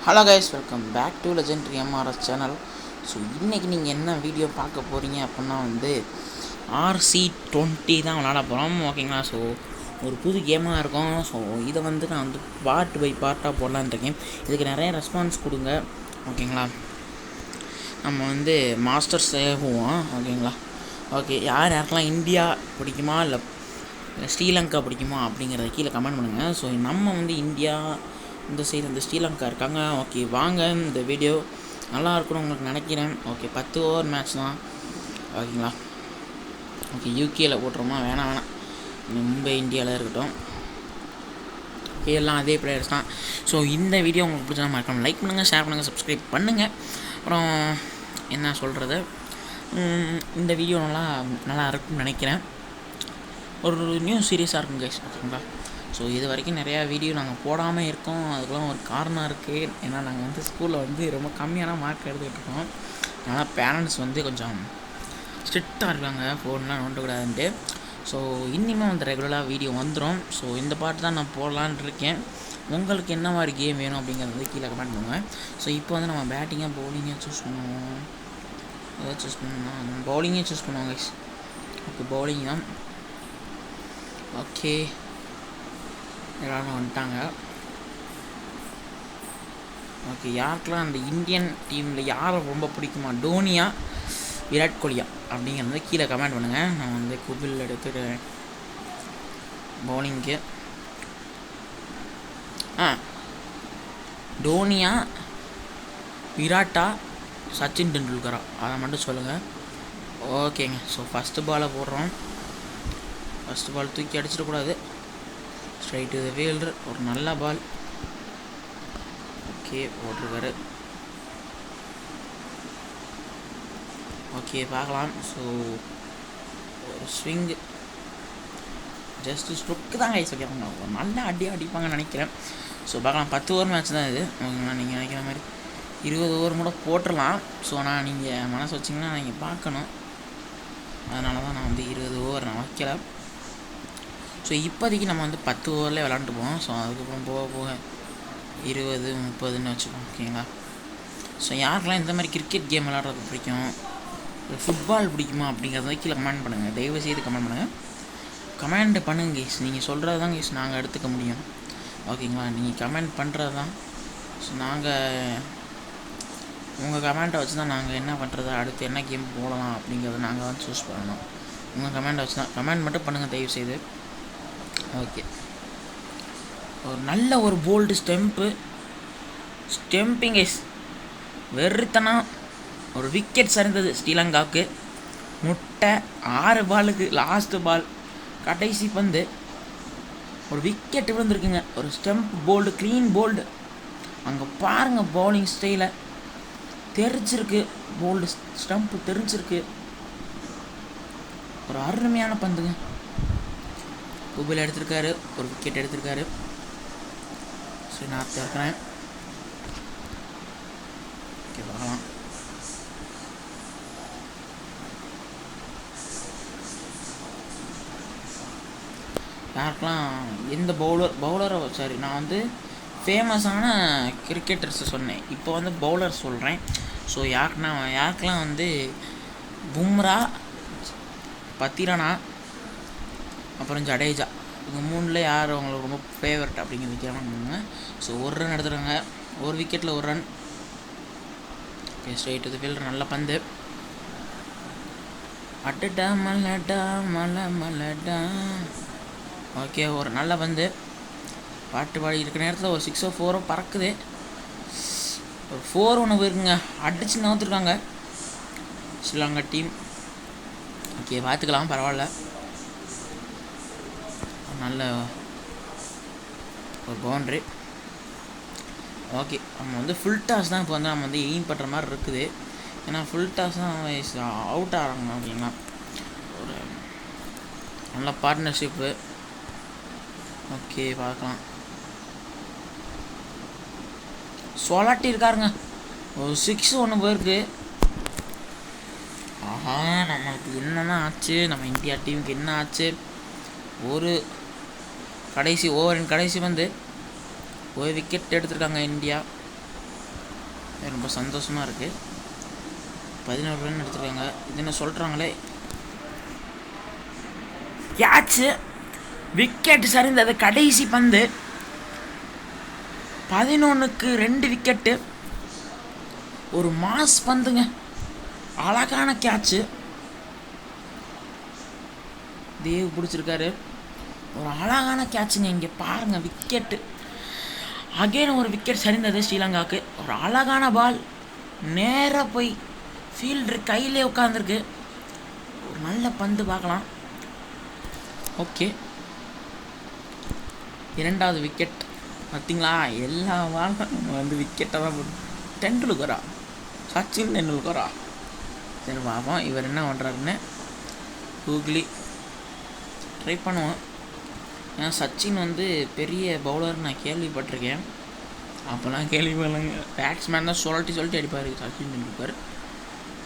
Hello guys, welcome back to legendary MRS channel. So இன்றைக்கி நீங்கள் என்ன வீடியோ பார்க்க போகிறீங்க அப்படின்னா RC20 தான் விளாட போகிறோம், ஓகேங்களா. ஸோ ஒரு புது கேமாக இருக்கும். ஸோ இதை நான் பார்ட் பை பார்ட்டாக போடலான்னு இருக்கேன். இதுக்கு நிறைய ரெஸ்பான்ஸ் கொடுங்க, ஓகேங்களா. நம்ம மாஸ்டர்ஸ் ஏகுவோம், ஓகேங்களா. ஓகே, யாருக்கெல்லாம் இந்தியா பிடிக்குமா இல்லை ஸ்ரீலங்கா பிடிக்குமா அப்படிங்கிறத கீழே கமெண்ட் பண்ணுங்கள். ஸோ நம்ம இந்தியா இந்த சைடு ஸ்ரீலங்கா இருக்காங்க. ஓகே, வாங்க இந்த வீடியோ நல்லா இருக்கணும் உங்களுக்கு நினைக்கிறேன். ஓகே, 10 ஓவர் மேட்ச் தான், ஓகேங்களா. ஓகே, யூகேயில் போட்டுருமா? வேணாம், மும்பை இந்தியாவில் இருக்கட்டும். ஓகே, எல்லாம் அதே பிளேயர்ஸ் தான். ஸோ இந்த வீடியோ உங்களுக்கு பிடிச்சா மறக்காம லைக் பண்ணுங்கள், ஷேர் பண்ணுங்கள், சப்ஸ்கிரைப் பண்ணுங்கள். அப்புறம் என்ன சொல்கிறது, இந்த வீடியோ நல்லா இருக்குன்னு நினைக்கிறேன். ஒரு நியூ சீரியஸாக இருக்கும் கைஸ், ஓகேங்களா. ஸோ இது வரைக்கும் நிறையா வீடியோ நாங்கள் போடாமல் இருக்கோம். அதுக்கெலாம் ஒரு காரணம் இருக்குது. ஏன்னா நாங்கள் ஸ்கூலில் ரொம்ப கம்மியான மார்க் எடுத்துக்கிட்டு இருக்கோம். அதனால் பேரண்ட்ஸ் கொஞ்சம் ஸ்ட்ரிக்டாக இருக்காங்க, ஃபோன்லாம் நோண்டக்கூடாதுன்ட்டு. ஸோ இனிமேல் ரெகுலராக வீடியோ வந்துடும். ஸோ இந்த பாட்டு தான் நான் போடலான்னு இருக்கேன். உங்களுக்கு என்ன மாதிரி கேம் வேணும் அப்படிங்கிறது கீழே கமெண்ட் பண்ணுவேன். ஸோ இப்போ நம்ம பேட்டிங்காக பவுலிங்காக சூஸ் பண்ணுவோம். எதாவது சூஸ் பண்ணணும், பவுலிங்கே சூஸ் பண்ணுவோம் கைஸ். ஓகே, பவுலிங் தான். ஓகே, எல்லாரும் வந்துட்டாங்க. ஓகே, யாருக்கெல்லாம் அந்த இந்தியன் டீமில் யாரை ரொம்ப பிடிக்குமா, டோனியா விராட் கோலியா அப்படிங்கிறது கீழே கமெண்ட் பண்ணுங்கள். நான் குபில் எடுத்துக்கிறேன் பவுலிங்க்கு. டோனியா, விராட்டா, சச்சின் டெண்டுல்கரா, அதை மட்டும் சொல்லுங்கள். ஓகேங்க. ஸோ ஃபஸ்ட்டு பாலை போடுறோம். ஃபஸ்ட்டு பால் தூக்கி அடிச்சிடக்கூடாது. ஸ்ட்ரைட் டு த ஃபீல்டர், ஒரு நல்ல பால். ஓகே, போட்டிருக்காரு. ஓகே, பார்க்கலாம். ஸோ ஒரு ஸ்விங்கு, ஜஸ்ட்டு ஸ்ட்ரோக்கு தான் கைஸ். ஓகே, அவங்க ஒரு நல்ல அடிப்பாங்கன்னு நினைக்கிறேன். ஸோ பார்க்கலாம். 10 ஓவர் மேட்ச் தான் இது, ஓகேங்களா. நீங்கள் நினைக்கிற மாதிரி 20 ஓவர் கூட போட்டுடலாம். ஸோ நான் நீங்கள் மனசு வச்சிங்கன்னா நீங்கள் பார்க்கணும். அதனால தான் நான் 20 ஓவர் நான் வைக்கல. ஸோ இப்போதைக்கு நம்ம 10 ஓவரில் விளாண்டுட்டு போவோம். ஸோ அதுக்கப்புறம் போக 20, 30ன்னு வச்சுக்கோம், ஓகேங்களா. ஸோ யாருக்கெல்லாம் இந்த மாதிரி கிரிக்கெட் கேம் விளாட்றது பிடிக்கும், ஃபுட்பால் பிடிக்குமா அப்படிங்கிறத கீழே கமெண்ட் பண்ணுங்கள். தயவு செய்து கமெண்ட் பண்ணுங்கள். கமெண்ட் பண்ணுங்க கேஸ், நீங்கள் சொல்கிறது தான் கேஸ் நாங்கள் எடுத்துக்க முடியும், ஓகேங்களா. நீங்கள் கமெண்ட் பண்ணுறது தான். ஸோ நாங்கள் உங்கள் கமெண்ட்டை வச்சு தான் நாங்கள் என்ன பண்ணுறது, அடுத்து என்ன கேம் போடலாம் அப்படிங்கிறத நாங்கள் சூஸ் பண்ணணும். உங்கள் கமெண்ட்டை வச்சு தான். கமெண்ட் மட்டும் பண்ணுங்கள் தயவு செய்து. ஓகே, ஒரு நல்ல ஒரு போல்டு ஸ்டெம்பிங் கைஸ், வெறுத்தனா ஒரு விக்கெட் சரிந்தது ஸ்ரீலங்காவுக்கு. முட்டை 6 பாலுக்கு லாஸ்ட்டு பால், கடைசி பந்து, ஒரு விக்கெட் விழுந்துருக்குங்க. ஒரு ஸ்டெம்ப் போல்டு, க்ளீன் போல்டு. அங்கே பாருங்கள், பவுலிங் ஸ்டைலை தெரிஞ்சிருக்கு, போல்டு ஸ்டம்ப்பு தெரிஞ்சிருக்கு. ஒரு அருமையான பந்துங்க. குபில் எடுத்திருக்காரு, ஒரு விக்கெட் எடுத்திருக்காரு. சரி, நான் திறக்கிறேன். ஓகே, பார்க்கலாம். யாருக்கெல்லாம் எந்த பவுலரை சாரி, நான் ஃபேமஸான கிரிக்கெட்டர்ஸை சொன்னேன். இப்போ பவுலர் சொல்கிறேன். ஸோ யாருக்கெல்லாம் பும்ரா, பத்திரனா, அப்புறம் ஜடேஜா, இவங்க 3ல் யார் அவங்களுக்கு ரொம்ப ஃபேவரட் அப்படிங்கிறது கேட்பாங்க. ஸோ ஒரு ரன் எடுத்துகிறாங்க, ஒரு விக்கெட்டில் ஒரு run. Okay, straight to the fielder, நல்ல பந்து. அட்டடா மலடா மலடா. ஓகே, ஒரு நல்ல பந்து. பாட்டு பாடி இருக்கிற நேரத்தில் ஒரு 6ஓ 4ஓ பறக்குது. ஒரு 4 ஒன்று போயிருக்குங்க, அடிச்சு நவுத்துருக்காங்க ஸ்ரீலங்கா டீம். ஓகே, பார்த்துக்கலாம், பரவாயில்ல. நல்ல ஒரு பவுண்ட்ரி. ஓகே, நம்ம ஃபுல் டாஸ் தான் இப்போ நம்ம எய்ம் பண்ணுற மாதிரி இருக்குது. ஏன்னா ஃபுல் டாஸ் தான் அவுட் ஆகிறாங்க, ஓகேங்களா. ஒரு நல்ல பார்ட்னர்ஷிப்பு. ஓகே, பார்க்கலாம். சொலாட்டி இருக்காருங்க, ஒரு 6 ஒன்று போயிருக்கு. ஆஹா, நம்மளுக்கு என்னென்ன ஆச்சு, நம்ம இந்தியா டீமுக்கு என்ன ஆச்சு. ஒரு கடைசி ஓவரின் கடைசி ஒரு விக்கெட் எடுத்திருக்காங்க இந்தியா. ரொம்ப சந்தோஷமாக இருக்குது. 11 ரன் எடுத்துருக்காங்க. இது என்ன சொல்கிறாங்களே, கேட்சு விக்கெட் சரிந்தது. கடைசி பந்து 11க்கு 2 விக்கெட்டு. ஒரு மாஸ் பந்துங்க, அழகான கேட்சு. தேவ் பிடிச்சிருக்காரு. ஒரு அழகான கேட்சுங்க. இங்கே பாருங்கள், விக்கெட்டு அகைன் ஒரு விக்கெட் சரிந்தது ஸ்ரீலங்காவுக்கு. ஒரு அழகான பால் நேராக போய் ஃபீல்டர் கையிலே உட்காந்துருக்கு. ஒரு நல்ல பந்து பார்க்கலாம். ஓகே, 2வது விக்கெட். பார்த்தீங்களா, எல்லா பாலும் நம்ம வந்து விக்கெட்டை தான் போட்டு. டெண்டுல்கரா, சச்சின் டெண்டுல்கரா. சரி பார்ப்போம் இவர் என்ன பண்ணுறாருன்னு. கூகுளி ட்ரை பண்ணுவோம். ஏன்னா சச்சின் வந்து பெரிய பவுலர் நான் கேள்விப்பட்டிருக்கேன். அப்போல்லாம் கேள்விப்படலைங்க. பேட்ஸ்மேன் தான் சொல்லிட்டு அடிப்பார் சச்சின் டெண்டுல்கர்.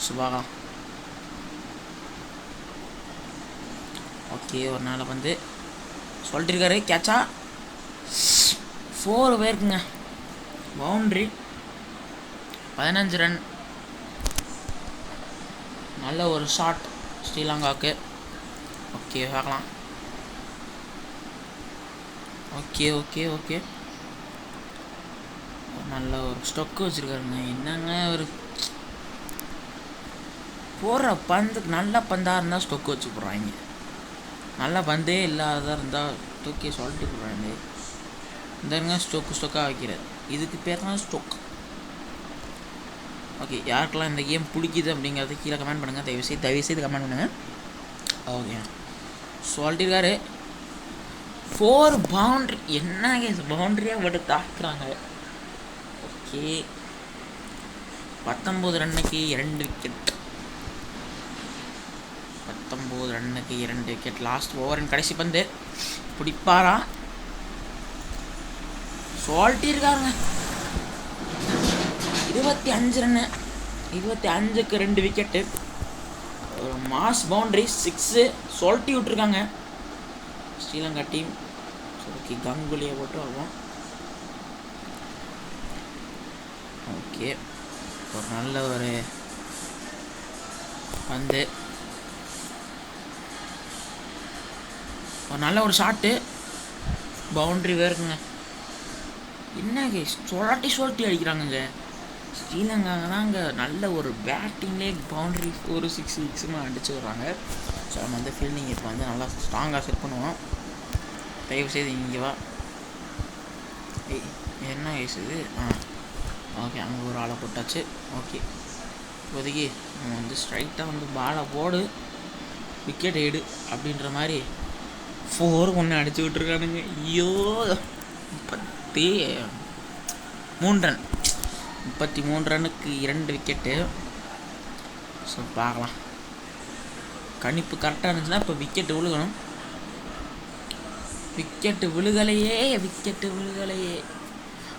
சுபாகா ஓகே, ஒரு நாள் வந்து சொல்லிட்டுருக்காரு. கேட்சா 4 பேருக்குங்க. Boundary 15 run. நல்ல ஒரு ஷாட் ஸ்ரீலங்காவுக்கு. ஓகே பார்க்கலாம். ஓகே ஓகே ஓகே, நல்ல ஒரு ஸ்டொக்கு வச்சுருக்காருங்க. என்னங்க ஒரு போடுற பந்துக்கு நல்ல பந்தாக இருந்தால் ஸ்டொக்கு வச்சு போடுறாங்க. நல்ல பந்தே இல்லாததாக இருந்தால் தூக்கி சொல்லிட்டு போடுறாங்க. இந்த ஸ்டொக்காக வைக்கிறது, இதுக்கு பேர் தான் ஸ்டொக். ஓகே, யாருக்கெல்லாம் இந்த கேம் பிடிக்குது அப்படிங்கிறத கீழே கமெண்ட் பண்ணுங்கள். தயவுசெய்து கமெண்ட் பண்ணுங்கள். ஓகே, சொல்லிட்டுருக்காரு. 4 பவுண்ட்ரி. என்ன பவுண்ட்ரியாக போட்டு தாக்குறாங்க. ஓகே, 19 ரன்னுக்கு 2 விக்கெட். 19 ரன்னுக்கு 2 விக்கெட். லாஸ்ட் ஓவரின் கடைசி பந்து பிடிப்பாரா? சொல்லிட்டிருக்காருங்க. 25 ரன்னு. 25க்கு 2 விக்கெட்டு. ஒரு மாஸ் பவுண்ட்ரி 6 சொல்லிட்டி விட்டுருக்காங்க ஸ்ரீலங்கா டீம். ஓகே, கங்குலியை போட்டு வருவோம். ஓகே, ஒரு நல்ல ஒரு பந்து, ஒரு நல்ல ஒரு ஷாட்டு. பவுண்ட்ரி வேறுக்குங்க. என்னங்க சொல்லிட்டி அடிக்கிறாங்கங்க ஸ்ரீலங்கா தாங்க. நல்ல ஒரு பேட்டிங்லேயே பவுண்ட்ரி 4 6 அடிச்சு வர்றாங்க. ஸோ நம்ம வந்து ஃபீல்டிங் இப்போ வந்து நல்லா ஸ்ட்ராங்காக செட் பண்ணுவோம். தயவுசெய்து இங்கே வா. என்ன வயசு இது? ஓகே, அங்கே ஒரு ஆளை போட்டாச்சு. ஓகே, இப்போதைக்கு நம்ம வந்து ஸ்ட்ரைட்டாக வந்து பாலை போடு, விக்கெட் எடு அப்படின்ற மாதிரி 4 ஒன்று அடிச்சு விட்ருக்கானுங்க. ஐயோ, 33 ரன். 33 ரன்னுக்கு 2 விக்கெட்டு. ஸோ பார்க்கலாம், கணிப்பு கரெக்டாக இருந்துச்சுன்னா இப்போ விக்கெட்டு விழுகணும். விக்கெட்டு விழுகலையே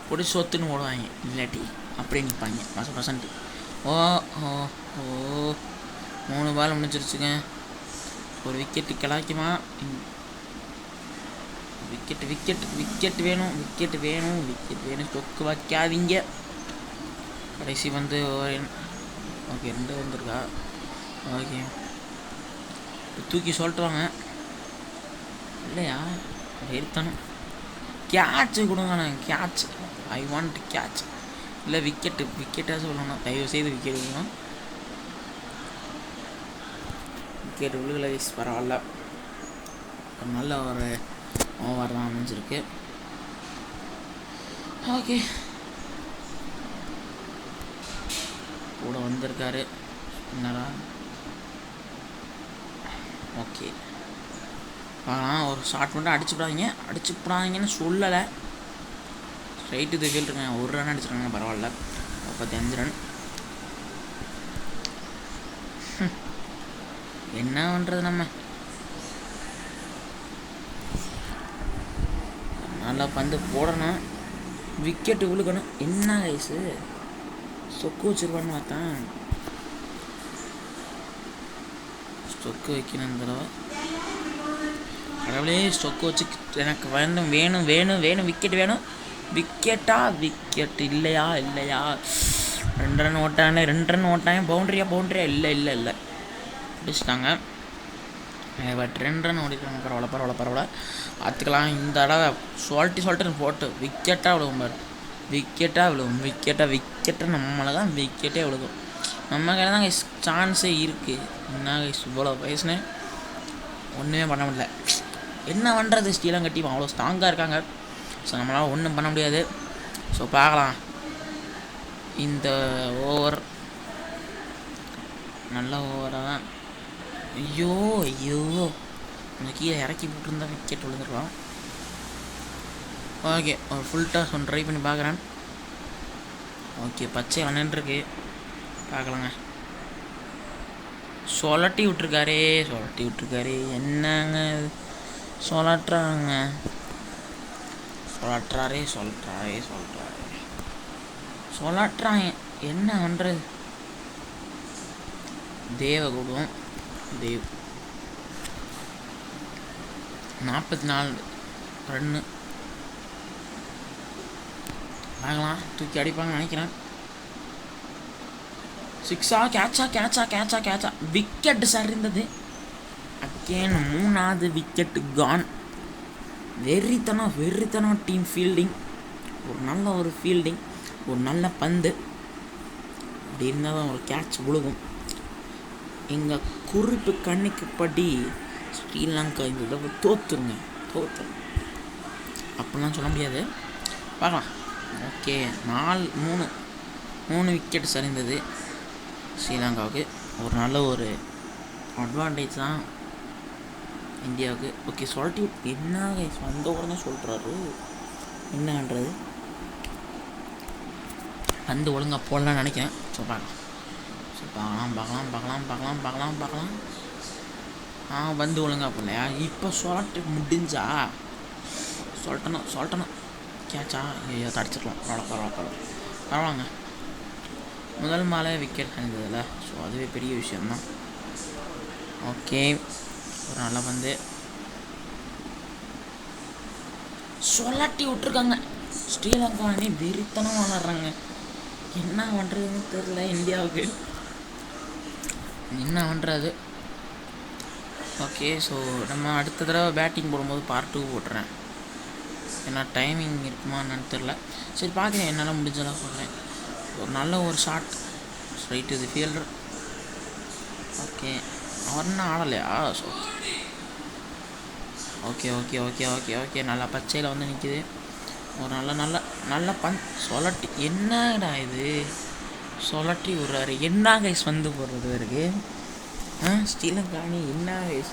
பொடி சொத்துன்னு ஓடுவாங்க. இல்லாட்டி அப்படியே நிற்பாங்க பசன்ட்டு. ஓ ஓ ஓ 3 பால் முடிஞ்சிருச்சுங்க. ஒரு விக்கெட்டு கிளாக்குமா? விக்கெட் வேணும். ஸ்டொக்கு வைக்காதீங்க. கடைசி வந்து ஓகே 2 வந்துருக்கா. ஓகே, தூக்கி சொல்லிட்டுவாங்க இல்லையா? எடுத்தணும். கேட்சு கொடுங்கண்ணா, கேட்ச். I want catch. இல்லை விக்கெட்டாக சொல்லணும். தயவுசெய்து விக்கெட் விடணும். விக்கெட் விழுகலை, பரவாயில்ல. நல்ல ஒரு ஓவர் தான் அமைஞ்சிருக்கு. ஓகே, கூட வந்திருக்காரு என்னடா. ஓகே, ஒரு ஷார்ட் மட்டும் அடிச்சுப்படாதீங்கன்னு சொல்லலை. ஸ்ட்ரைட்டு தூக்கிட்டுருங்க. 1 ரன் அடிச்சிருக்காங்க, பரவாயில்ல. 35 ரன். என்ன பண்ணுறது நம்ம? நல்லா பந்து போடணும், விக்கெட்டு விழுக்கணும். என்ன வயசு சொக்கு வச்சுருவான்னு பார்த்தேன். ஸ்டொக்கு வைக்கணும் இந்த தடவை. கடவுளே, ஸ்டொக்கு வச்சு எனக்கு வேணும் விக்கெட் வேணும். விக்கெட் இல்லையா? 2 ரன் ஓட்டாங்க 2 ரன் ஓட்டாங்க. பவுண்ட்ரியா இல்லை பிடிச்சிட்டாங்க. பட் 2 ரன் ஓடிட்டாங்க. பரவாயில்ல பார்த்துக்கலாம். இந்த தடவை சொல்லிட்டு போட்டு விக்கெட்டாக விழுகும் பாரு. விக்கெட்டை நம்மளை தான் விக்கெட்டே விழுகும். நம்ம கையில் தான் சான்ஸே இருக்குது. என்ன இவ்வளோ வயசுன்னு ஒன்றுமே பண்ண முடியல. என்ன பண்ணுறது, ஸ்ரீலங்கா டீம் அவ்வளோ ஸ்ட்ராங்காக இருக்காங்க. ஸோ நம்மளால் ஒன்றும் பண்ண முடியாது. ஸோ பார்க்கலாம். இந்த ஓவர் நல்ல ஓவராக தான். ஐயோ அந்த கீழே இறக்கி போட்டுருந்தா விக்கெட் விழுந்துருக்கலாம். ஓகே, ஒரு ஃபுல் டாஸ் ஒன்று ட்ரை பண்ணி பார்க்குறேன். ஓகே, பச்சை விளையாண்டுருக்கு. பார்க்கலாங்க. சொலட்டி விட்ருக்காரே. என்னங்க சொலட்டுறாரே. என்ன பண்ணுறது. தேவகுடம் 44 ரன்னு. பார்க்கலாம், தூக்கி அடிப்பாங்கன்னு நினைக்கிறேன். 6 கேட்சா விக்கெட் சரிந்தது. அகேன் 3வது விக்கெட்டு கான். வெறித்தனம் டீம் ஃபீல்டிங். ஒரு ஃபீல்டிங், ஒரு நல்ல பந்து. அப்படி இருந்தால் தான் ஒரு கேட்ச் விழுகும். எங்கள் குறிப்பு கண்ணிக்குப்படி ஸ்ரீலங்கா இந்த தடவை தோற்றுருங்க. அப்படிலாம் சொல்ல முடியாது. பார்க்கலாம். ஓகே, 3 விக்கெட் சரிந்தது ஸ்ரீலங்காவுக்கு. ஒரு நல்ல ஒரு அட்வான்டேஜ் தான் இந்தியாவுக்கு. ஓகே, சொல்லிட்டு என்ன வந்த உடனே சொல்கிறாரு. என்னன்றது பந்து ஒழுங்காக போடலான்னு நினைக்கிறேன். ஸோ பார்க்கலாம். பந்து ஒழுங்காக போடலையா? இப்போ சொல்லிட்டு முடிஞ்சா சொல்லட்டணும். கேட்சா ஐயோ தடிச்சிடலாம். பரவாயில்லங்க. முதல் மாலை விக்கெட் இருந்ததில்ல. ஸோ அதுவே பெரிய விஷயம்தான். ஓகே, ஒரு நல்ல பந்து சொல்லட்டி விட்ருக்காங்க. ஸ்ரீலங்கா அணி வெறித்தனம் விளாட்றாங்க. என்ன பண்ணுறதுன்னு தெரில இந்தியாவுக்கு. என்ன பண்ணுறது. ஓகே, ஸோ நம்ம அடுத்த தடவை பேட்டிங் போடும்போது பார்ட் 2 போட்டுறேன். ஏன்னா டைமிங் இருக்குமா என்னன்னு தெரில. சரி பார்க்குறேன், என்னால் முடிஞ்சலாம் சொல்கிறேன். ஒரு நல்ல ஒரு shot straight to the fielder. Okay, அவர் என்ன ஆடலையா? ஸோ ஓகே நல்லா பச்சையில் வந்து நிற்கிது. ஒரு நல்ல சொல்லட்டி. என்னடா இது சொல்லட்டி விட்றாரு. என்ன கைஸ் வந்து போடுறது இருக்கு. ஸ்ரீலங்கா அணி என்ன கைஸ்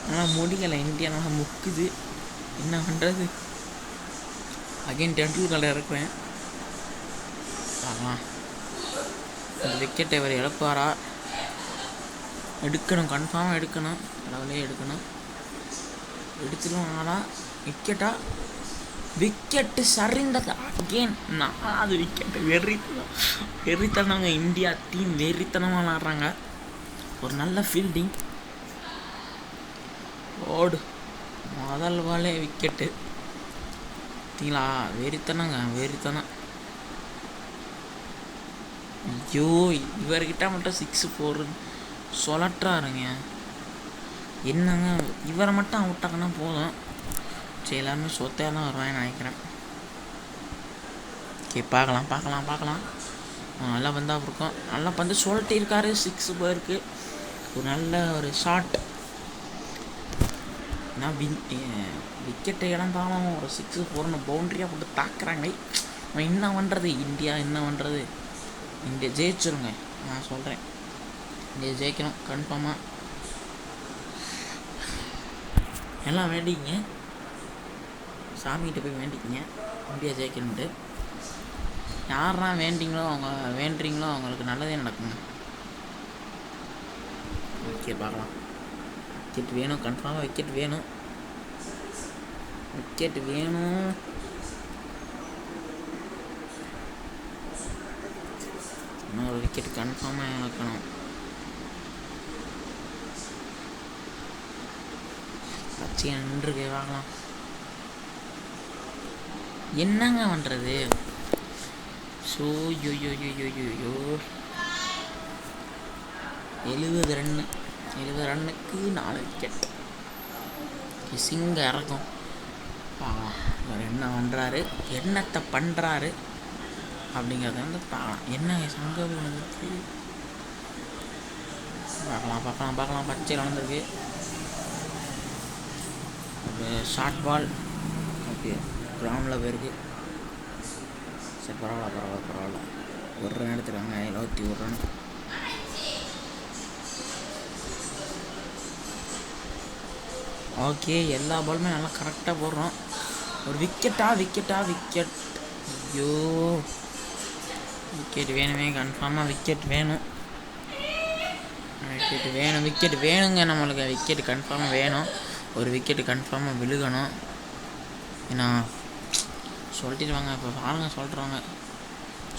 ஆனால் முடியலை. இந்தியா நல்லா முக்குது. என்ன பண்ணுறது. அகைன் டெண்டுல்கரை இறக்குவேன். பார்க்கலாம். அந்த விக்கெட்டை இவர் இழப்பாரா? எடுக்கணும், கன்ஃபார்மாக எடுக்கணும். கடவுளே எடுக்கணும். எடுத்துருவாங்களா? விக்கெட்டு சரிந்தது. அகெயின் 4வது விக்கெட்டு. வெறித்தனங்க. இந்தியா டீம் வெறித்தனமாக விளாட்றாங்க. ஒரு நல்ல ஃபீல்டிங். ஓடு முதல் பாலே விக்கெட்டு. பார்த்தீங்களா? வெறித்தனம். ஐயோ, இவர்கிட்ட மட்டும் 6 4 சொல்லட்டுறாருங்க. என்னங்க, இவரை மட்டும் அவுட்டாங்கன்னா போதும். சரி, எல்லாருமே சொத்தையாக தான் வருவாங்கன்னு நினைக்கிறேன். ஓகே, பார்க்கலாம். நல்லா பந்தாக இருக்கும். நல்லா பந்து சொல்லிட்டு இருக்காரு. 6 போயிருக்கு. ஒரு நல்ல ஒரு ஷாட். நான் விக்கெட்டை இழந்தாலும் ஒரு 6 4 பவுண்ட்ரியாக போட்டு தாக்குறாங்க. என்ன பண்ணுறது. இந்தியா என்ன பண்ணுறது. இந்தியா ஜெயிச்சிருங்க. நான் சொல்கிறேன், இந்தியா ஜெயிக்கணும் கன்ஃபார்மாக. எல்லாம் வேண்டிக்கிங்க, சாமிகிட்ட போய் வேண்டிக்கிங்க இந்தியா ஜெயிக்கணுன்ட்டு. யாரெல்லாம் வேண்டுறீங்களோ அவங்களுக்கு நல்லதே நடக்குங்க. ஓகே, பார்க்கலாம். விக்கெட் வேணும், கன்ஃபார்மாக விக்கெட் வேணும். இன்னொரு விக்கெட் கன்ஃபார்மாக இழக்கணும். பச்சையை நின்று பார்க்கலாம். என்னங்க பண்ணுறது. ஸோ யோ யோ யோ யோ யோ யோ 70 ரன்னு 70 ரன்னுக்கு 4 விக்கெட். சிங்க இறக்கும். இவர் என்ன பண்ணுறாரு, என்னத்தை பண்ணுறாரு அப்படிங்கிறத வந்து என்ன சங்கம் வந்துருக்கு பார்க்கலாம். பச்சையில் வளர்ந்துருக்கு. ஒரு ஷார்ட் பால். ஓகே, கிரவுண்டில் போயிருக்கு. சரி, பரவாயில்ல. ஒரு ரன் எடுத்துருக்காங்க. 71 ரன். ஓகே, எல்லா பாலுமே நல்லா கரெக்டாக போடுறோம். ஒரு விக்கெட். ஐயோ, விக்கெட் வேணுமே, கன்ஃபார்மாக விக்கெட் வேணும். விக்கெட் வேணுங்க. நம்மளுக்கு விக்கெட் கன்ஃபார்மாக வேணும். ஒரு விக்கெட்டு கன்ஃபார்மாக விழுகணும். ஏன்னா சொல்லிட்டுருவாங்க. இப்போ பாருங்க, சொல்கிறாங்க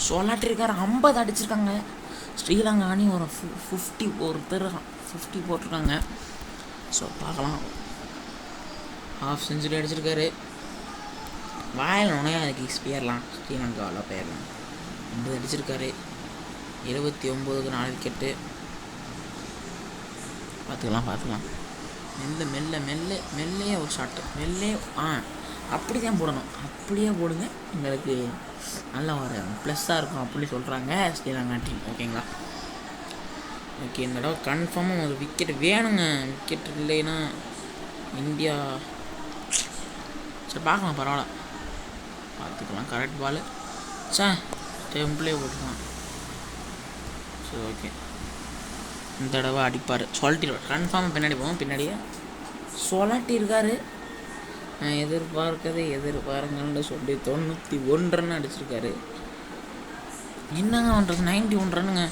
சொல்லாட்டிருக்காரு. 50 அடிச்சிருக்காங்க. ஸ்ரீலங்கா அணி ஒரு 50 50 போட்டிருக்காங்க. ஸோ பார்க்கலாம். ஹாஃப் செஞ்சுரி அடிச்சிருக்காரு. வாயில் அதுக்கு போயிடலாம். ஸ்ரீலங்காவில் போயிடலாம். 50 அடிச்சிருக்காரு. 79க்கு 4 விக்கெட்டு. பார்த்துக்கலாம். மெல்லையே ஒரு ஷாட்டு. அப்படி தான் போடணும். அப்படியே போடுங்க, எங்களுக்கு நல்ல ஒரு ப்ளஸ்ஸாக இருக்கும் அப்படி சொல்கிறாங்க ஸ்ரீலங்கா டீம். ஓகேங்களா? ஓகே, இந்த தடவை கன்ஃபார்மாக ஒரு விக்கெட் வேணுங்க. விக்கெட் இல்லைன்னா இந்தியா சரி பார்க்கலாம். பரவாயில்ல, பார்த்துக்கலாம். கரெக்ட் பால். டெம்பிளே போட்டுக்கலாம். சரி, ஓகே. இந்த தடவை அடிப்பார். சொல்லிட்டு கன்ஃபார்மாக பின்னாடி போவோம். பின்னாடியே சொல்லாட்டிருக்காரு. எதிர்பாருங்கன்னு சொல்லி 91 ரன் அடிச்சிருக்காரு. என்னங்க பண்ணுறது? 91 ரன்னுங்க.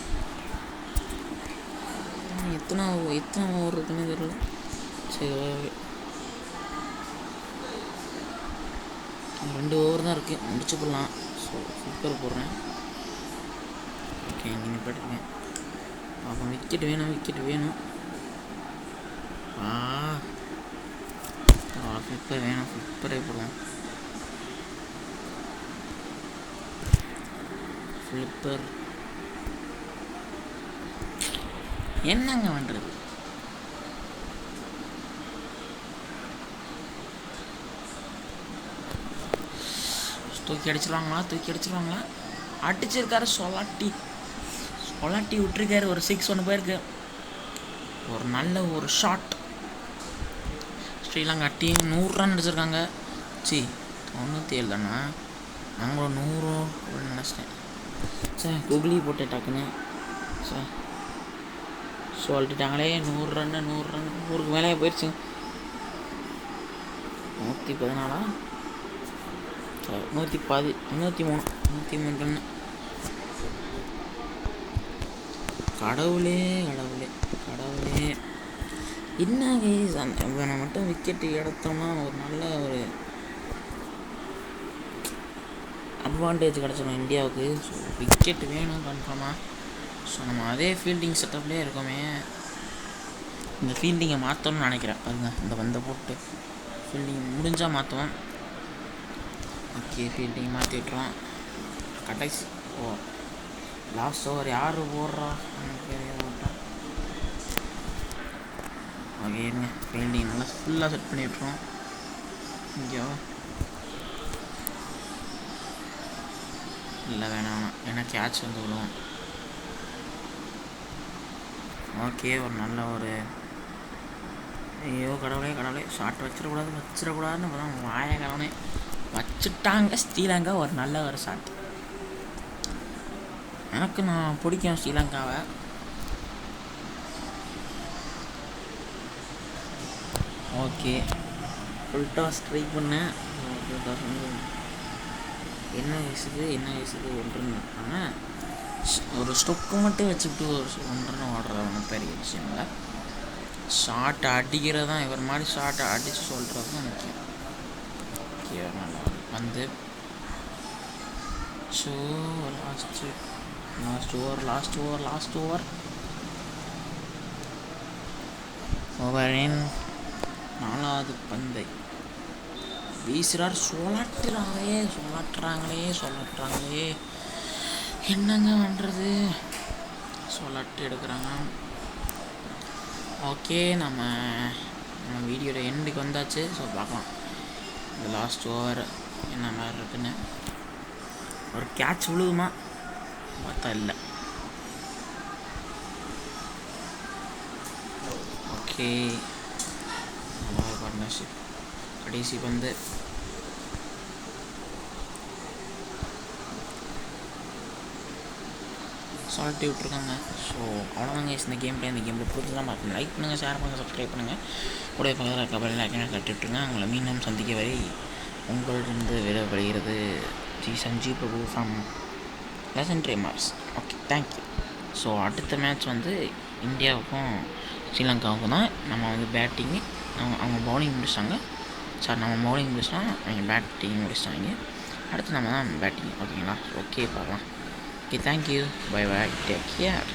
எத்தனை ஓவர் இருக்குன்னு தெரியல. சரி, 2 ஓவர் தான் இருக்குது, முடிச்சு போடலாம். ஸோ சூப்பர் போடுறேன். ஓகே, நீங்கள் போட்டுருங்க. அப்போ விக்கெட் வேணும். ஃப்ளிப்பர் வேணும். ஃப்ளிப்பரே போடுவோம். ஃப்ளிப்பர் என்னங்க பண்ணுறது? தூக்கி அடிச்சிருவாங்களா? அடிச்சிருக்காரு. சொல்லாட்டி விட்டுருக்காரு. ஒரு 6 ஒன்று போயிருக்கு. ஒரு நல்ல ஒரு ஷாட். ஸ்ரீலங்கா டீம் 100 ரன் அடிச்சிருக்காங்க. 97 தானே? நாங்களும் 100 அப்படின்னு நினச்சிட்டேன். குகுலி போட்டு டக்குன்னு சொல்லிட்டாங்களே. 100 ரன் 100க்கு மேலே போயிடுச்சு. 114 113 ரன். கடவுளே என்ன கேஸ். இப்போ நான் மட்டும் விக்கெட்டு எடுத்தோம்னா ஒரு நல்ல ஒரு அட்வான்டேஜ் கிடச்சிடும் இந்தியாவுக்கு. ஸோ விக்கெட் வேணும் கன்ஃபார்மாக. ஸோ நம்ம அதே ஃபீல்டிங் செட்டப்லேயே இருக்கோமே. இந்த ஃபீல்டிங்கை மாற்றணும்னு நினைக்கிறேன். பாருங்க, இந்த பந்தை போட்டு ஃபீல்டிங் முடிஞ்சால் மாற்றுவோம். ஓகே, ஃபீல்டிங் மாற்றி விட்டுறோம். கடைசி லாஸ்ட் ஓவர் யார் போடுறா? ஓகே, இருங்க. ஃபீல்டிங் நல்லா ஃபுல்லாக செட் பண்ணி விட்டுருவோம். இங்கே இல்லை, வேணாம். ஏன்னா கேட்ச் வந்து விடுவோம். ஓகே, ஒரு நல்ல ஒரு ஐயோ கடவுளே ஷார்ட் வச்சிடக்கூடாதுன்னு இப்போ தான் வாயகவனே வச்சுட்டாங்க ஸ்ரீலங்கா. ஒரு நல்ல ஒரு ஷாட். எனக்கு நான் பிடிக்கும் ஸ்ரீலங்காவை. ஓகே, ஃபுல் டாஸ் ட்ரை பண்ணேன். என்ன வயசுக்கு ஒன்றுன்னு இருப்பாங்க. ஒரு ஸ்டொக்கு மட்டும் வச்சுக்கிட்டு ஒரு ஒன்றுன்னு ஓடுறது ஒன்றும் பெரிய விஷயம் இல்லை. ஷார்ட் அடிக்கிறது தான், இவர் மாதிரி ஷார்ட்டை அடித்து சொல்கிறது தான் முக்கியம். ஓகே, நல்லா வந்து ஸோ லாஸ்ட் ஓவர் ஓவரின் 4வது பந்தை வீசுறார். சொல்லாட்டுறாங்களே. என்னங்க பண்ணுறது? ஸோ லட்டு எடுக்கிறாங்க. ஓகே, நம்ம வீடியோட எண்டுக்கு வந்தாச்சு. ஸோ பார்க்கலாம் இந்த லாஸ்ட் ஓவர் என்ன மாதிரி இருக்குன்னு. ஒரு கேட்ச் விழுகுமா பார்த்தா இல்லை. ஓகே, பார்ட்னர்ஷிப் கடைசி வந்து சால்ட்டி விட்ருக்காங்க. ஸோ அவ்வளோதாங்க இந்த கேமில் பிடிச்சதான் பார்க்கணும். லைக் பண்ணுங்கள், ஷேர் பண்ணுங்கள், சப்ஸ்கிரைப் பண்ணுங்கள். கூட பக்கத்தில் இருக்க பெல் ஐக்கனை தட்டிவிட்டுருங்க. உங்களை மீண்டும் சந்திக்க வரை உங்களிருந்து விடைபெறுகிறது G Sanjeev Prabhu from legendary Mars. Okay, thank you. So அடுத்த மேட்ச் வந்து இந்தியாவுக்கும் ஸ்ரீலங்காவுக்கும் தான். நம்ம வந்து பேட்டிங்கு அவங்க பவுலிங் முடிச்சிட்டாங்க. சார் நம்ம பவுலிங் முடிச்சிட்டோம், அவங்க பேட்டிங் முடிச்சிட்டாங்க. அடுத்து நம்ம தான் பேட்டிங். ஓகேங்களா? ஓகே, பார்க்கலாம். Okay, thank you. Bye bye. Take care.